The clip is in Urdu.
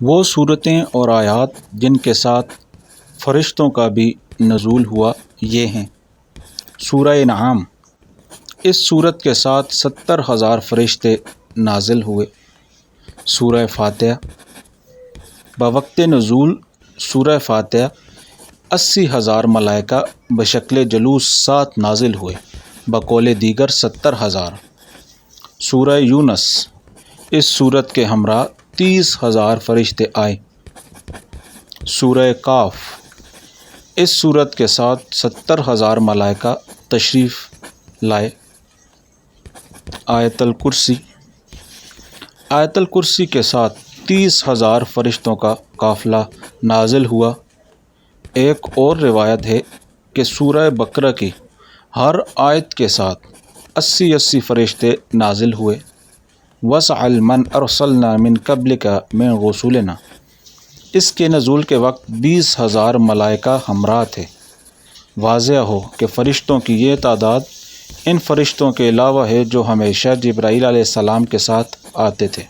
وہ صورتیں اور آیات جن کے ساتھ فرشتوں کا بھی نزول ہوا یہ ہیں: سورہ انعام، اس صورت کے ساتھ 70,000 فرشتے نازل ہوئے۔ سورہ فاتحہ، بوقت نزول سورہ فاتحہ 80,000 ملائکہ بشکل جلوس ساتھ نازل ہوئے، بقول دیگر 70,000۔ سورہ یونس، اس صورت کے ہمراہ 30,000 فرشتے آئے۔ سورہ کاف، اس صورت کے ساتھ 70,000 ملائکہ تشریف لائے۔ آیت الکرسی، آیت الکرسی کے ساتھ 30,000 فرشتوں کا قافلہ نازل ہوا۔ ایک اور روایت ہے کہ سورہ بقرہ کی ہر آیت کے ساتھ 80 فرشتے نازل ہوئے۔ وَاسْأَلْ مَنْ أَرْسَلْنَا مِنْ قَبْلِكَ مِنْ رُسُلِنَا، اس کے نزول کے وقت 20,000 ملائکہ ہمراہ تھے۔ واضح ہو کہ فرشتوں کی یہ تعداد ان فرشتوں کے علاوہ ہے جو ہمیشہ جبرائیل علیہ السلام کے ساتھ آتے تھے۔